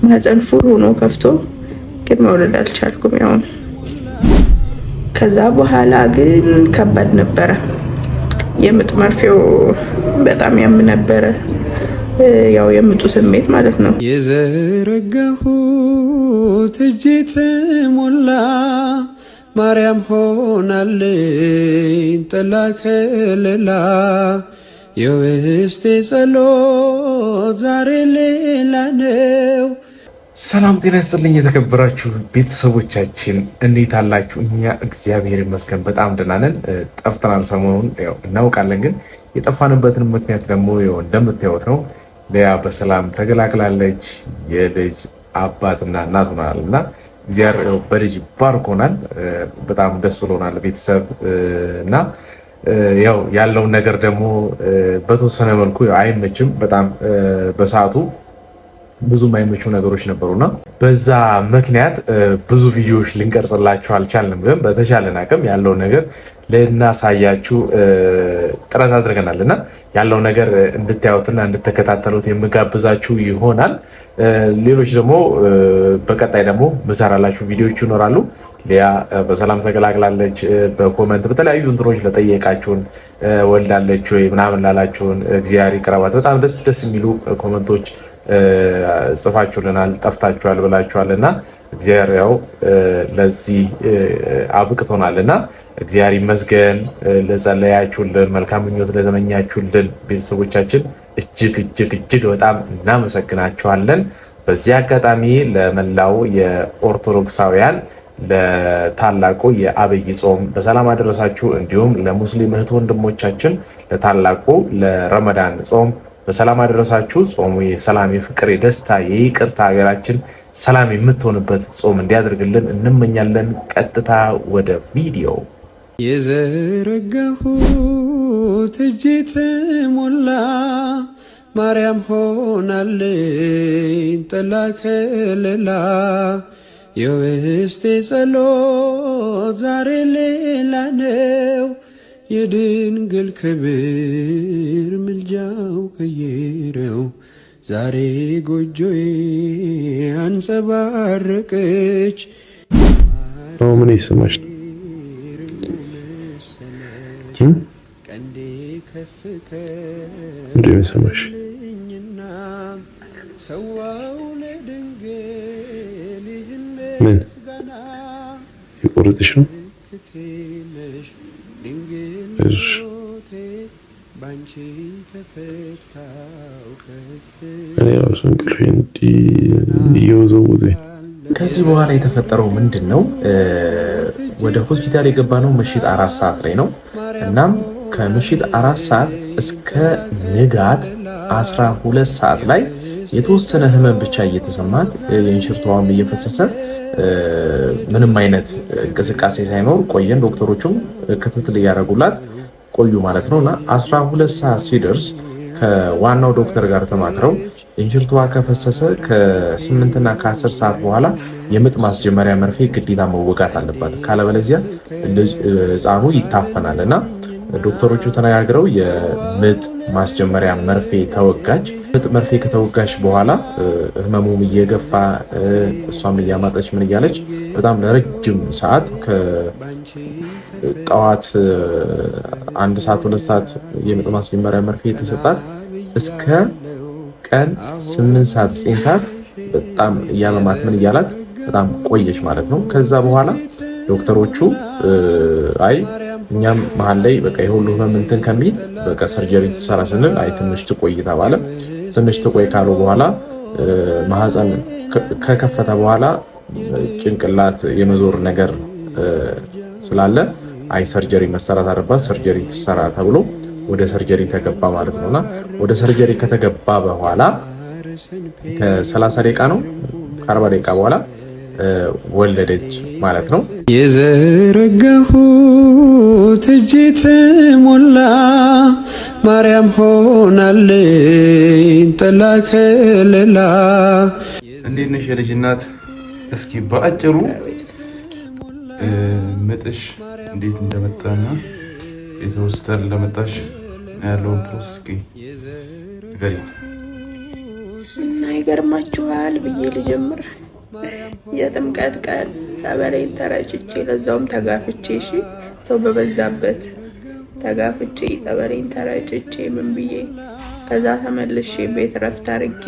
ማህፀን ፉል ሆኖ ከፍቶ ግን መውለድ አልቻልኩም። ያው ከዛ በኋላ ግን ከባድ ነበረ። የምጥ መርፌው በጣም ያም ነበረ። ያው የምጡ ስሜት ማለት ነው። የዘረጋሁት እጄ ተሞላ ማርያም ሆናለኝ ጥላ ከለላ የውስጤ ጸሎት ዛሬ ሌላ ነው። ሰላም ጤና ይስጥልኝ የተከበራችሁ ቤተሰቦቻችን እንዴት አላችሁ? እኛ እግዚአብሔር ይመስገን በጣም ደህና ነን። ጠፍተናል ሰሞኑን ያው እናውቃለን፣ ግን የጠፋንበትን ምክንያት ደግሞ ያው እንደምታዩት ነው። ሊያ በሰላም ተገላግላለች። የልጅ አባትና እናት ሆናል እና እግዚአብሔር በልጅ ባርኮናል። በጣም ደስ ብሎናል ቤተሰብ እና ያው ያለውን ነገር ደግሞ በተወሰነ መልኩ አይመችም። በጣም በሰዓቱ ብዙ የማይመቹ ነገሮች ነበሩና በዛ ምክንያት ብዙ ቪዲዮዎች ልንቀርጽላችሁ አልቻልንም። ግን በተሻለን አቅም ያለውን ነገር ልናሳያችሁ ጥረት አድርገናል እና ያለው ነገር እንድታዩትና እንድትከታተሉት የምጋብዛችሁ ይሆናል። ሌሎች ደግሞ በቀጣይ ደግሞ ምሰራላችሁ ቪዲዮዎች ይኖራሉ። ሊያ በሰላም ተገላግላለች። በኮመንት በተለያዩ እንትኖች ለጠየቃችሁን ወልዳለች ወይ ምናምን ላላችሁን እግዚአብሔር ይቅረባት። በጣም ደስ የሚሉ ኮመንቶች ጽፋችሁልናል። ጠፍታችኋል ብላችኋልና እግዚአብሔር ያው ለዚህ አብቅቶናልና እግዚአብሔር ይመስገን። ለጸለያችሁልን መልካም ምኞት ለተመኛችሁልን ቤተሰቦቻችን እጅግ በጣም እናመሰግናችኋለን። በዚህ አጋጣሚ ለመላው የኦርቶዶክሳውያን ለታላቁ የአብይ ጾም በሰላም አደረሳችሁ። እንዲሁም ለሙስሊም እህት ወንድሞቻችን ለታላቁ ለረመዳን ጾም በሰላም አደረሳችሁ። ጾሙ የሰላም፣ የፍቅር፣ የደስታ፣ የይቅርታ ሀገራችን ሰላም የምትሆንበት ጾም እንዲያደርግልን እንመኛለን። ቀጥታ ወደ ቪዲዮ። የዘረጋሁት እጄ ተሞላ ማርያም ሆናለኝ ጥላ ከለላ የውስጤ ጸሎት ዛሬ ሌላ ነው። የድንግል ክብር ምልጃው ቀየረው ዛሬ ጎጆዬ አንጸባረቀች። ምን ይሰማሽ ነው? ቀንዴ ከፍ እንዴ ይሰማሽ? ሰዋው ለድንግል ምን ይቆርጥሽ ነው? ባንቺ ተፈታው እኔ ራሱ እንቅልፌ እየወዘወዘኝ። ከዚህ በኋላ የተፈጠረው ምንድን ነው? ወደ ሆስፒታል የገባ ነው ምሽት 4 ሰዓት ላይ ነው። እናም ከምሽት 4 ሰዓት እስከ ንጋት 12 ሰዓት ላይ የተወሰነ ህመም ብቻ እየተሰማት የእንሽርቷም እየፈሰሰ ምንም አይነት እንቅስቃሴ ሳይኖር ቆየን። ዶክተሮቹም ክትትል እያደረጉላት ቆዩ ማለት ነውና 12 ሰዓት ሲደርስ ከዋናው ዶክተር ጋር ተማክረው እንሽርቷ ከፈሰሰ ከ8 እና ከ10 ሰዓት በኋላ የምጥ ማስጀመሪያ መርፌ ግዴታ መወጋት አለባት፣ ካለበለዚያ ህፃኑ ይታፈናልና ዶክተሮቹ ተነጋግረው የምጥ ማስጀመሪያ መርፌ ተወጋች። ምጥ መርፌ ከተወጋች በኋላ ህመሙም እየገፋ እሷም እያማጠች ምን እያለች በጣም ለረጅም ሰዓት ከጠዋት 1 ሰዓት 2 ሰዓት የምጥ ማስጀመሪያ መርፌ የተሰጣት እስከ ቀን 8 ሰዓት 9 ሰዓት በጣም እያመማት ምን እያላት በጣም ቆየች ማለት ነው። ከዛ በኋላ ዶክተሮቹ አይ እኛም መሀል ላይ በቃ የሁሉ ህመም እንትን ከሚል በቃ ሰርጀሪ ትሰራ ስንል አይ ትንሽ ትቆይ ተባለ። ትንሽ ትቆይ ካሉ በኋላ ማህፀን ከከፈተ በኋላ ጭንቅላት የመዞር ነገር ስላለ አይ ሰርጀሪ መሰራት አለባት፣ ሰርጀሪ ትሰራ ተብሎ ወደ ሰርጀሪ ተገባ ማለት ነውና ወደ ሰርጀሪ ከተገባ በኋላ ከ30 ደቂቃ ነው 40 ደቂቃ በኋላ ወለደች ማለት ነው። የዘረጋሁት እጄ ተሞላ ማርያም ሆናለኝ ጥላ ከለላ። እንዴት ነሽ የልጅ እናት? እስኪ በአጭሩ ምጥሽ እንዴት እንደመጣና የተወሰነ እንደመጣሽ ያለውን ፕሮሰስ እስኪ ንገሪኝ። ይገርማችኋል ብዬ ልጀምር። የጥምቀት ቀን ጸበሌን ተረጭቼ ለዛውም ተጋፍቼ፣ እሺ ሰው በበዛበት ተጋፍቼ ጸበሌን ተረጭቼ ምን ብዬ ከዛ ተመልሼ ቤት ረፍት አድርጌ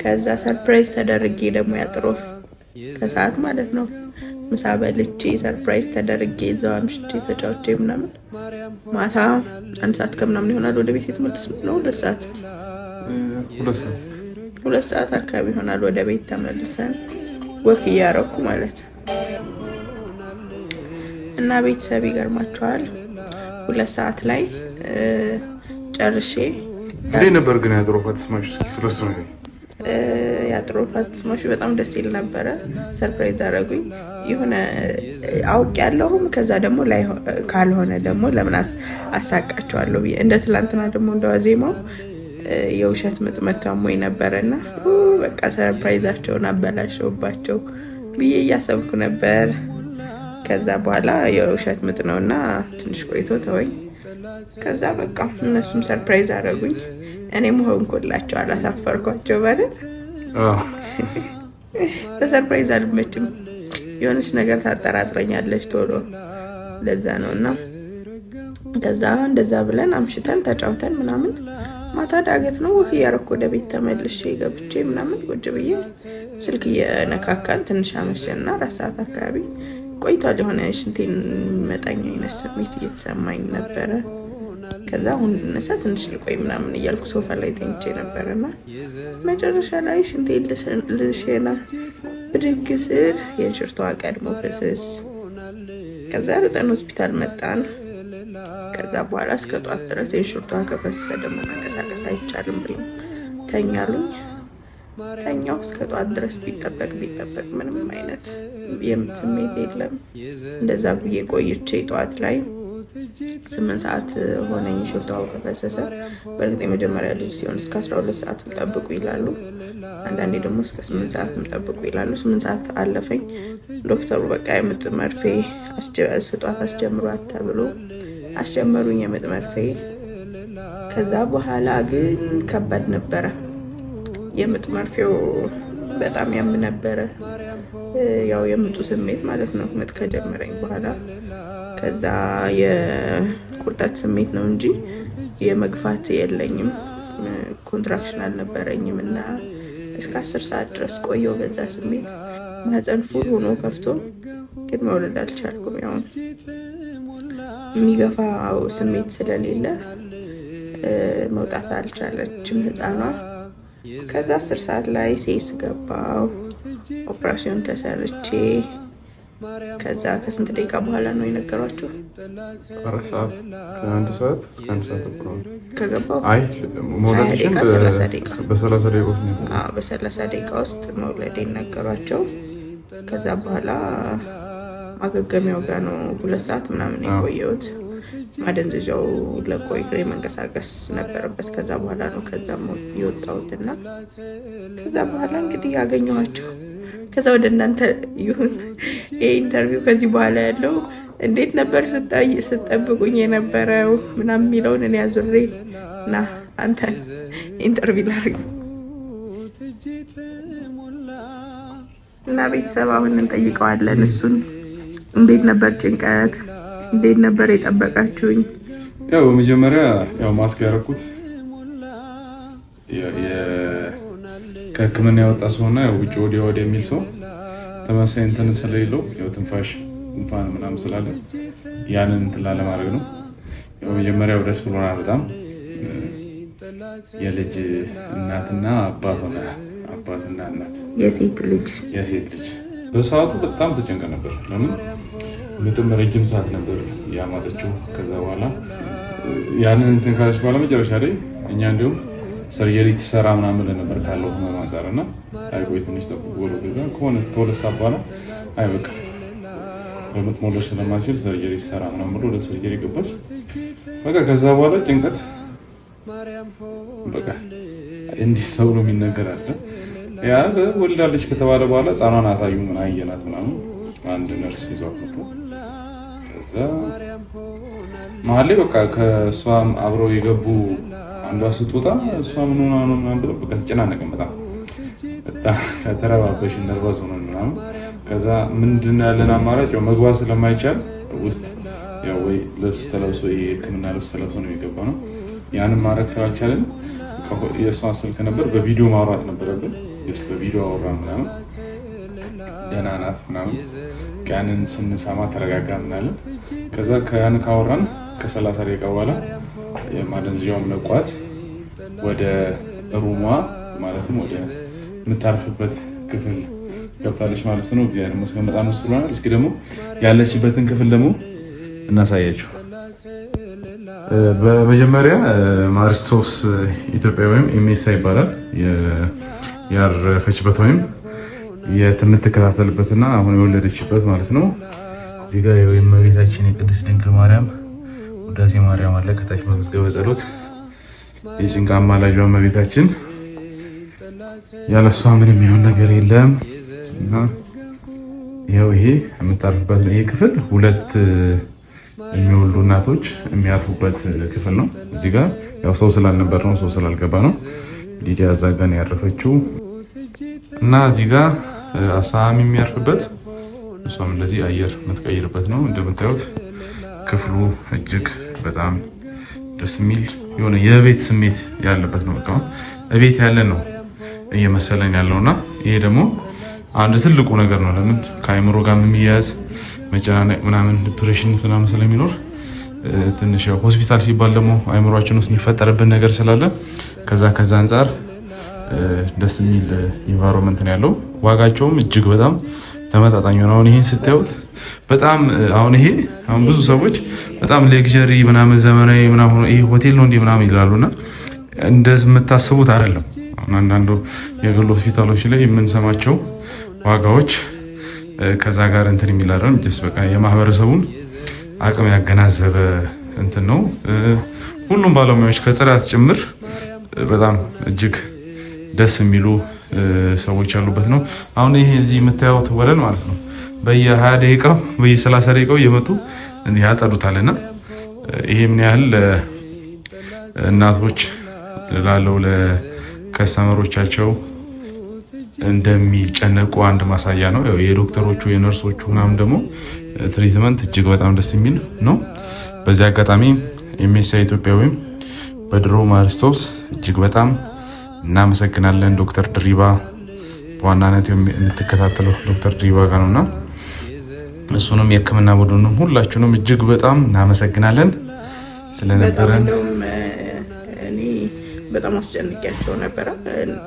ከዛ ሰርፕራይዝ ተደርጌ ደግሞ ያጥሮፍ ከሰዓት ማለት ነው ምሳ በልቼ ሰርፕራይዝ ተደርጌ እዛው አምሽቼ ተጫውቼ ምናምን ማታ 1 ሰዓት ከምናምን ይሆናል ወደ ቤት የተመለስ ነው። 2 ሰዓት አካባቢ ይሆናል ወደ ቤት ተመልሰን ወክ እያረኩ ማለት እና ቤተሰብ ይገርማችኋል 2 ሰዓት ላይ ጨርሼ እንዴ ነበር ግን ያጥሮፋት ስማሽ ስለሱ ነው። ያጥሮፋት ስማሽ በጣም ደስ ይል ነበረ። ሰርፕራይዝ አደረጉኝ የሆነ አውቅ ያለሁም ከዛ ደግሞ ላይ ካልሆነ ደግሞ ለምን አሳቃቸዋለሁ ብዬ እንደ ትላንትና ደግሞ እንደዋዜማው የውሸት ምጥመታም ወይ ነበርና በቃ ሰርፕራይዛቸውን አበላሸውባቸው ብዬ እያሰብኩ ነበር። ከዛ በኋላ የውሸት ምጥ ነውና ትንሽ ቆይቶ ተወኝ። ከዛ በቃ እነሱም ሰርፕራይዝ አደረጉኝ። እኔም ሆንኩላቸው አላሳፈርኳቸው ማለት በሰርፕራይዝ አልመችም። የሆነች ነገር ታጠራጥረኛለች ቶሎ ለዛ ነውና ከዛ እንደዛ ብለን አምሽተን ተጫውተን ምናምን ማታ ዳገት ነው ወክ እያረኩ ወደ ቤት ተመልሼ ገብቼ ምናምን ቁጭ ብዬ ስልክ እየነካካን ትንሽ አመሸና 4 ሰዓት አካባቢ ቆይቷል። የሆነ ሽንቴን መጣኛ አይነት ስሜት እየተሰማኝ ነበረ። ከዛ አሁን ነሳ ትንሽ ልቆይ ምናምን እያልኩ ሶፋ ላይ ተኝቼ ነበርና መጨረሻ ላይ ሽንቴን ልሸና ብድግ ስል የሽርቷ ቀድሞ ፍስስ። ከዛ ሩጠን ሆስፒታል መጣን። ከዛ በኋላ እስከ ጧት ድረስ የሽርቷ ከፈሰሰ ደግሞ መንቀሳቀስ አይቻልም ብለው ተኛሉኝ። ተኛው እስከ ጧት ድረስ ቢጠበቅ ምንም አይነት የምት ስሜት የለም። እንደዛ ብዬ ቆይቼ ጧት ላይ 8 ሰዓት ሆነኝ ሽርቷው ከፈሰሰ። በእርግጥ የመጀመሪያ ልጅ ሲሆን እስከ 12 ሰዓት ጠብቁ ይላሉ። አንዳንዴ ደግሞ እስከ 8 ሰዓት ጠብቁ ይላሉ። 8 ሰዓት አለፈኝ። ዶክተሩ በቃ የምጥ መርፌ ስጧት አስጀምሯት ተብሎ አስጀመሩኝ የምጥ መርፌ። ከዛ በኋላ ግን ከባድ ነበረ። የምጥ መርፌው በጣም ያም ነበረ። ያው የምጡ ስሜት ማለት ነው ምጥ ከጀመረኝ በኋላ። ከዛ የቁርጠት ስሜት ነው እንጂ የመግፋት የለኝም። ኮንትራክሽን አልነበረኝም እና እስከ 10 ሰዓት ድረስ ቆየው በዛ ስሜት። ማህፀን ፉል ሆኖ ከፍቶ ግን መውለድ አልቻልኩም። ያው የሚገፋው ስሜት ስለሌለ መውጣት አልቻለችም ህፃኗ። ከዛ 10 ሰዓት ላይ ሴስ ገባው ኦፕሬሽን ተሰርቼ። ከዛ ከስንት ደቂቃ በኋላ ነው የነገሯቸው? 4 ሰዓት ከ1 ሰዓት እስከ 1 ሰዓት ከገባው አይ መውለድሽን በ30 ደቂቃ ውስጥ መውለዴን ነገሯቸው። ከዛ በኋላ ማገገሚያው ጋር ነው 2 ሰዓት ምናምን የቆየሁት። ማደንዘዣው ለቆይ ግሬ መንቀሳቀስ ነበረበት። ከዛ በኋላ ነው ከዛም የወጣሁትና ከዛ በኋላ እንግዲህ ያገኘኋቸው። ከዛ ወደ እናንተ ይሁን ኢንተርቪው ከዚህ በኋላ ያለው እንዴት ነበር ስጠብቁኝ የነበረው ምናምን የሚለውን እኔ አዙሬ እና አንተ ኢንተርቪው ላድርግ እና ቤተሰብ አሁን እንጠይቀዋለን እሱን። እንዴት ነበር ጭንቀት? እንዴት ነበር የጠበቃችሁኝ? ያው በመጀመሪያ ያው ማስክ ያደረኩት ከህክምና ያወጣ ሰውና ያው ውጭ ወዲያ የሚል ሰው ተመሳሳይ እንትን ስለሌለው ያው ትንፋሽ ጉንፋን ምናምን ስላለ ያንን እንትን ለማድረግ ነው። ያው መጀመሪያው ደስ ብሎናል በጣም። የልጅ እናትና አባትና እናት የሴት ልጅ በሰዓቱ በጣም ተጨንቀ ነበር። ለምን ምጥም ረጅም ሰዓት ነበር ያማጠችው። ከዛ በኋላ ያንን እንትን ካለች በኋላ መጨረሻ ላይ እኛ እንዲሁም ሰርጀሪ ትሰራ ምናምን ነበር ካለው ህመም አንፃርና አይቆይ ትንሽ ጠብቆ ከሆነ ከ2 ሰዓት በኋላ አይበቃ በምጥ መውለድ ስለማይችል ሰርጀሪ ትሰራ ምናምን ብሎ ወደ ሰርጀሪ ገባች። በቃ ከዛ በኋላ ጭንቀት በቃ እንዲህ ተብሎ የሚነገር አለ። ያ ወልዳለች ከተባለ በኋላ ህፃኗን አሳዩ ምን አየናት ምናምን አንድ ነርስ ይዟት መጥቶ ከዛ መሀል ላይ በቃ ከእሷም አብረው የገቡ አንዷ ስትወጣ እሷ ምን ሆና ነው ምናምን ብለው በቃ ተጨናነቀን በጣም። በጣም ከተረባበሽ ነርቨስ ሆነን ምናምን ከዛ ምንድነው ያለን አማራጭ መግባት ስለማይቻል ውስጥ ያው ወይ ልብስ ተለብሶ የሕክምና ልብስ ተለብሶ ነው የገባው ነው። ያንን ማድረግ ስላልቻለን የእሷን ስልክ ነበር በቪዲዮ ማውራት ነበረብን። በቪዲዮ አወራን ምናምን ደህና ናት ምናምን ያንን ስንሰማ ተረጋጋ ምናምን። ከዛ ያን ካወራን ከ30 ደቂቃ በኋላ የማደንዘዣውን መቋት ወደ ሩሟ ማለትም ወደ የምታርፍበት ክፍል ገብታለች ማለት ነው። እግዚአብሔር ይመስገን በጣም ደስ ብሎናል። እስኪ ደግሞ ያለችበትን ክፍል ደግሞ እናሳያችሁ። በመጀመሪያ ማሪስቶስ ኢትዮጵያ ወይም ኤምኤስ ይባላል ያረፈችበት ወይም የምትከታተልበትና አሁን የወለደችበት ማለት ነው። እዚህ ጋር የእመቤታችን የቅድስት ድንግል ማርያም ውዳሴ ማርያም አለ። ከታች በመዝገበ ጸሎት የጭንቃ አማላጇ እመቤታችን ያለሷ ምንም የሚሆን ነገር የለም እና ይሄው ይሄ የምታርፍበት ነው። ይሄ ክፍል 2 የሚወልዱ እናቶች የሚያርፉበት ክፍል ነው። እዚህ ጋር ያው ሰው ስላልነበር ነው፣ ሰው ስላልገባ ነው። ሊዲያ እዛ ጋር ነው ያረፈችው እና እዚህ ጋር አሳሚ የሚያርፍበት እሷም እንደዚህ አየር የምትቀይርበት ነው። እንደምታዩት ክፍሉ እጅግ በጣም ደስ የሚል የሆነ የቤት ስሜት ያለበት ነው። በቃ እቤት ያለን ነው እየመሰለን ያለውና ይሄ ደግሞ አንድ ትልቁ ነገር ነው። ለምን ከአይምሮ ጋር የሚያያዝ መጨናነቅ ምናምን ዲፕሬሽን ምናምን ስለሚኖር ትንሽ ሆስፒታል ሲባል ደግሞ አይምሮአችን ውስጥ የሚፈጠርብን ነገር ስላለ ከዛ አንፃር ደስ የሚል ኢንቫይሮንመንት ነው ያለው። ዋጋቸውም እጅግ በጣም ተመጣጣኝ ነው። አሁን ይሄን ስታዩት በጣም አሁን ብዙ ሰዎች በጣም ሌክዠሪ ምናምን ዘመናዊ ምናምን ይሄ ሆቴል ነው እንዴ ምናምን ይላሉና እንደምታስቡት አይደለም። አንዳንዱ የግል ሆስፒታሎች ላይ የምንሰማቸው ዋጋዎች ከዛ ጋር እንትን የሚላረም በቃ የማህበረሰቡን አቅም ያገናዘበ እንትን ነው። ሁሉም ባለሙያዎች ከጽዳት ጭምር በጣም እጅግ ደስ የሚሉ ሰዎች ያሉበት ነው። አሁን ይሄ እዚህ የምታዩት ወለል ማለት ነው በየ20 ደቂቃው በየ30 ደቂቃው እየመጡ ያጸዱታልና ይሄ ምን ያህል እናቶች ላለው ለከስተመሮቻቸው እንደሚጨነቁ አንድ ማሳያ ነው። ያው የዶክተሮቹ የነርሶቹ ምናምን ደግሞ ትሪትመንት እጅግ በጣም ደስ የሚል ነው። በዚህ አጋጣሚ ኤምኤስአይ ኢትዮጵያ ወይም በድሮ ማሪስቶስ እጅግ በጣም እናመሰግናለን። ዶክተር ድሪባ በዋናነት የምትከታተለው ዶክተር ድሪባ ጋር ነውና እሱንም የሕክምና ቡድኑንም ሁላችሁንም እጅግ በጣም እናመሰግናለን ስለነበረን። እኔ በጣም አስጨንቄያቸው ነበረ፣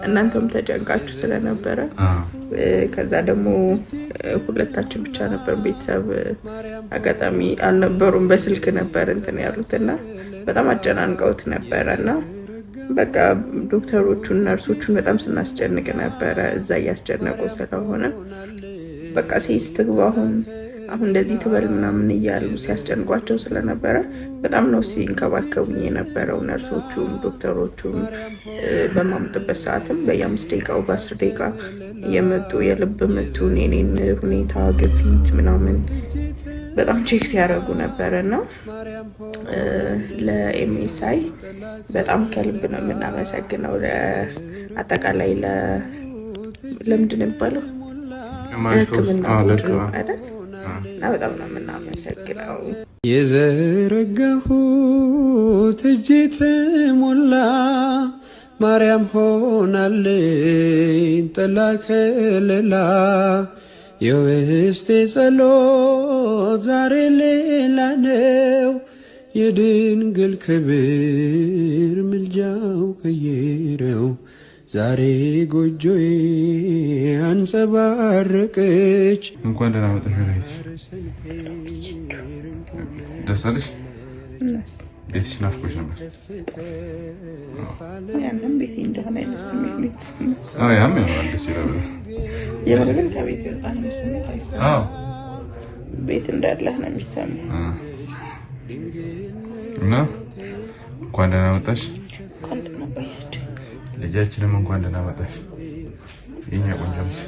እናንተም ተጨንቃችሁ ስለነበረ ከዛ ደግሞ ሁለታችን ብቻ ነበር፣ ቤተሰብ አጋጣሚ አልነበሩም፣ በስልክ ነበር እንትን ያሉትና በጣም አጨናንቀውት ነበረና በቃ ዶክተሮቹን ነርሶቹን በጣም ስናስጨንቅ ነበረ። እዛ እያስጨነቁ ስለሆነ በቃ ሴስ ትግባ አሁን እንደዚህ ትበል ምናምን እያሉ ሲያስጨንቋቸው ስለነበረ በጣም ነው ሲንከባከቡኝ የነበረው። ነርሶቹም ዶክተሮቹም በማምጥበት ሰዓትም በየ5 ደቂቃው በ10 ደቂቃ የመጡ የልብ ምቱን የኔን ሁኔታ ግፊት ምናምን በጣም ቼክ ሲያደርጉ ነበረና ለኤምኤስአይ በጣም ከልብ ነው የምናመሰግነው። አጠቃላይ ለምንድን ነው የሚባለው ሕክምና ቡድኑ አይደል? እና በጣም ነው የምናመሰግነው። የዘረጋሁት እጄ ተሞላ ማርያም ሆናልኝ ጥላ ከለላ የውስጤ ጸሎት ዛሬ ሌላ ነው የድንግል ክብር ምልጃው ቀየረው ዛሬ ጎጆዬ አንጸባረቀች። እንኳን ደህና መጣሽ። ደስ አለሽ? ቤትሽ ናፍቆሽ ነበር? ያንም ቤት እንደሆነ ደስ የሚል ቤት ያም ያምራል፣ ደስ ይላል። የምርግን ከቤት የወጣ ስሜት አይሰማም። ቤት እንዳለህ ነው የሚሰማው። እና እንኳን ደህና መጣሽ። እንኳን ደህና ቆያችሁ። ልጃችንም እንኳን ደህና መጣሽ የኛ ቆንጆ ልጅ።